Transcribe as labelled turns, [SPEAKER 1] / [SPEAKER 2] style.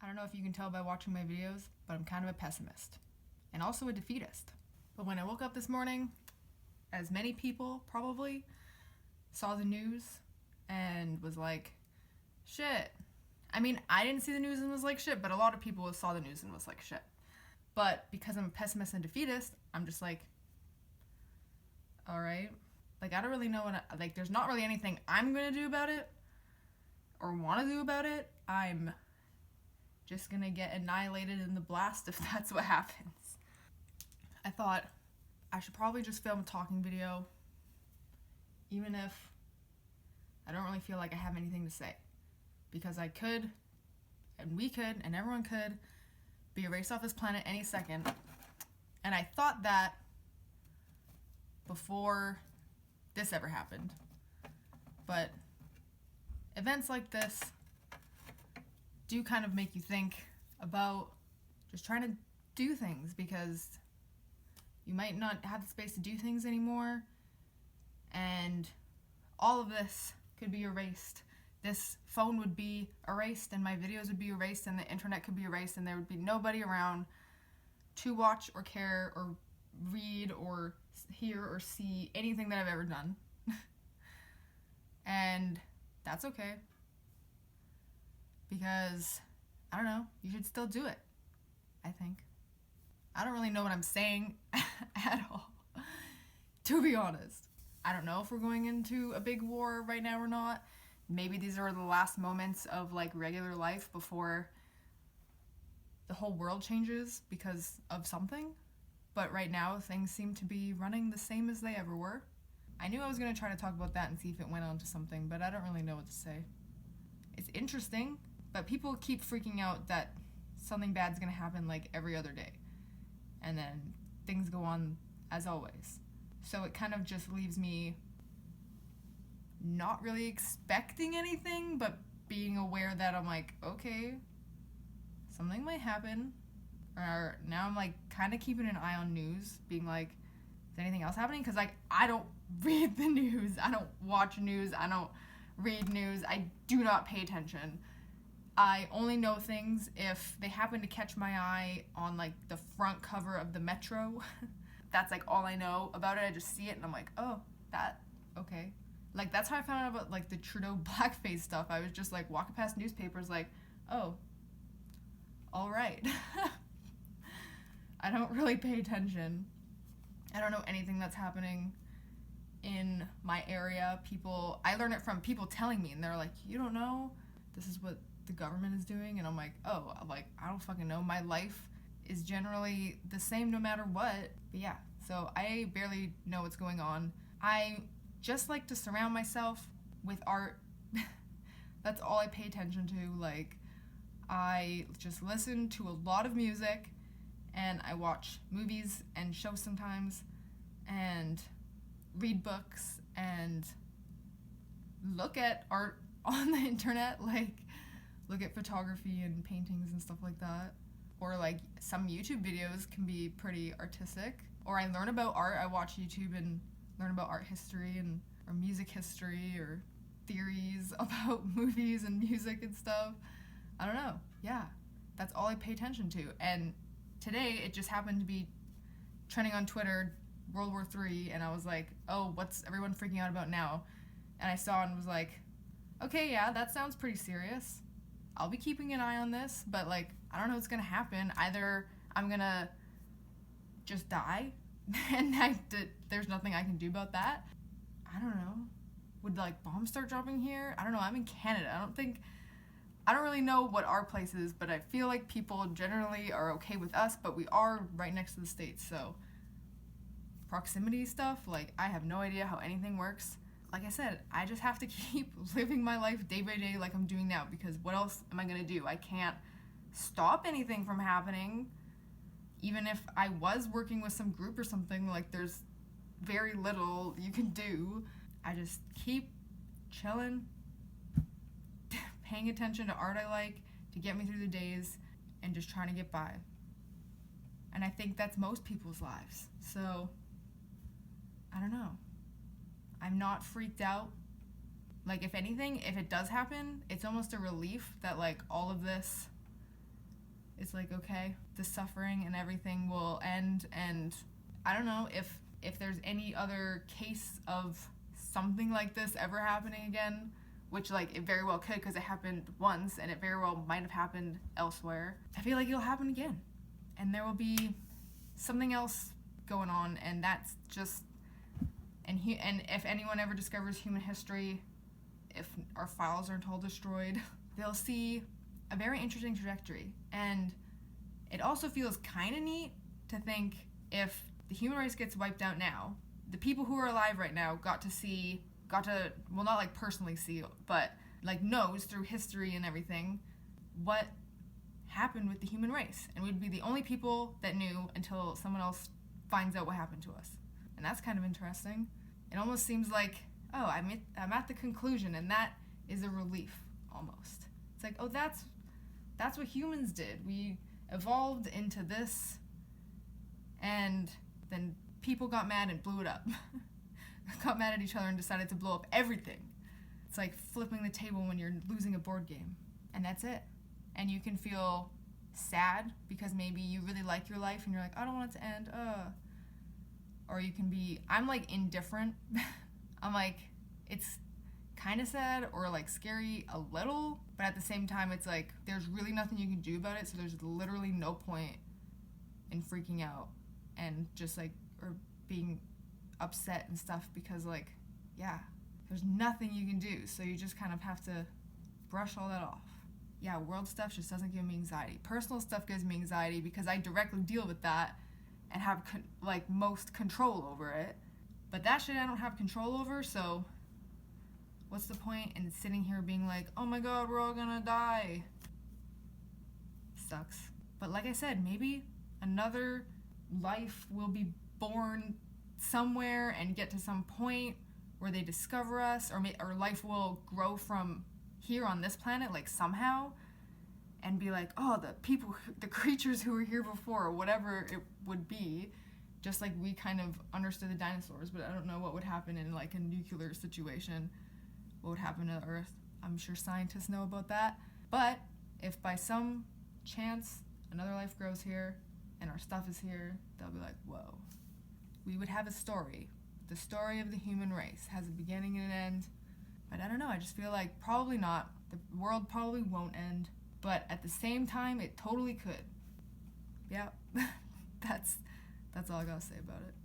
[SPEAKER 1] I don't know if you can tell by watching my videos, but I'm kind of a pessimist and also a defeatist. But when I woke up this morning, as many people probably saw the news and was like, shit. I mean, I didn't see the news and was like shit, but a lot of people saw the news and was like shit. But because I'm a pessimist and defeatist, I'm just like, all right. Like, I don't really know there's not really anything I'm going to do about it or want to do about it. I'm just going to get annihilated in the blast if that's what happens. I thought I should probably just film a talking video, even if I don't really feel like I have anything to say. Because I could, and we could, and everyone could be erased off this planet any second. And I thought that before this ever happened. But events like this do kind of make you think about just trying to do things, because you might not have the space to do things anymore, and all of this could be erased. This phone would be erased, and my videos would be erased, and the internet could be erased, and there would be nobody around to watch or care or read or hear or see anything that I've ever done. And that's okay. Because, I don't know, you should still do it, I think. I don't really know what I'm saying at all, to be honest. I don't know if we're going into a big war right now or not. Maybe these are the last moments of like regular life before the whole world changes because of something. But right now, things seem to be running the same as they ever were. I knew I was going to try to talk about that and see if it went on to something, but I don't really know what to say. It's interesting, but people keep freaking out that something bad's going to happen like every other day. And then things go on as always. So it kind of just leaves me not really expecting anything, but being aware that I'm like, okay, something might happen. Or now I'm like kind of keeping an eye on news, being like, is anything else happening? Because like I don't read the news, I don't watch news, I don't read news, I do not pay attention. I only know things if they happen to catch my eye on like the front cover of the Metro. That's like all I know about it. I just see it and I'm like, oh, that, okay. Like that's how I found out about like the Trudeau blackface stuff. I was just like walking past newspapers like, oh, all right. I don't really pay attention. I don't know anything that's happening in my area. I learn it from people telling me, and they're like, you don't know? This is what the government is doing. And I'm like, oh, like, I don't fucking know. My life is generally the same no matter what. But yeah, so I barely know what's going on. I just like to surround myself with art. That's all I pay attention to. Like, I just listen to a lot of music, and I watch movies and shows sometimes, and read books, and look at art on the internet, like look at photography and paintings and stuff like that. Or like some YouTube videos can be pretty artistic. Or I learn about art. I watch YouTube and learn about art history or music history or theories about movies and music and stuff. I don't know. Yeah, that's all I pay attention to. And today it just happened to be trending on Twitter, World War III, and I was like, oh, what's everyone freaking out about now? And I saw and was like, okay, yeah, that sounds pretty serious. I'll be keeping an eye on this, but like, I don't know what's gonna happen. Either I'm gonna just die, and there's nothing I can do about that. I don't know. Would like bombs start dropping here? I don't know. I'm in Canada. I don't really know what our place is, but I feel like people generally are okay with us, but we are right next to the States, so proximity stuff, like I have no idea how anything works. Like I said, I just have to keep living my life day by day like I'm doing now, because what else am I gonna do? I can't stop anything from happening. Even if I was working with some group or something, like there's very little you can do. I just keep chilling, paying attention to art I like to get me through the days, and just trying to get by. And I think that's most people's lives. So, I don't know. I'm not freaked out. Like, if anything, if it does happen, it's almost a relief that, like, all of this it's like, okay, the suffering and everything will end, and I don't know if there's any other case of something like this ever happening again, which like it very well could because it happened once and it very well might have happened elsewhere. I feel like it'll happen again, and there will be something else going on, and that's just and if anyone ever discovers human history, if our files aren't all destroyed, they'll see a very interesting trajectory. And it also feels kind of neat to think if the human race gets wiped out now, the people who are alive right now got to well, not like personally see, but like knows through history and everything what happened with the human race, and we'd be the only people that knew until someone else finds out what happened to us. And that's kind of interesting. It almost seems like, oh, I'm at the conclusion, and that is a relief almost. It's like, oh, that's what humans did. We evolved into this, and then people got mad and blew it up. Got mad at each other and decided to blow up everything. It's like flipping the table when you're losing a board game. And that's it. And you can feel sad because maybe you really like your life and you're like, I don't want it to end. Or you can be, I'm like indifferent. I'm like, it's kind of sad or like scary a little, but at the same time it's like there's really nothing you can do about it, so there's literally no point in freaking out and just like, or being upset and stuff, because like, yeah, there's nothing you can do, so you just kind of have to brush all that off. Yeah, world stuff just doesn't give me anxiety. Personal stuff gives me anxiety because I directly deal with that and have like most control over it, but that shit I don't have control over, so what's the point in sitting here being like, oh my god, we're all gonna die? Sucks. But like I said, maybe another life will be born somewhere and get to some point where they discover us, or life will grow from here on this planet, like somehow, and be like, oh, the creatures who were here before, or whatever it would be, just like we kind of understood the dinosaurs, but I don't know what would happen in like a nuclear situation. What would happen to the Earth? I'm sure scientists know about that. But if by some chance another life grows here and our stuff is here, they'll be like, whoa. We would have a story. The story of the human race has a beginning and an end. But I don't know, I just feel like probably not. The world probably won't end. But at the same time, it totally could. Yeah, that's all I gotta say about it.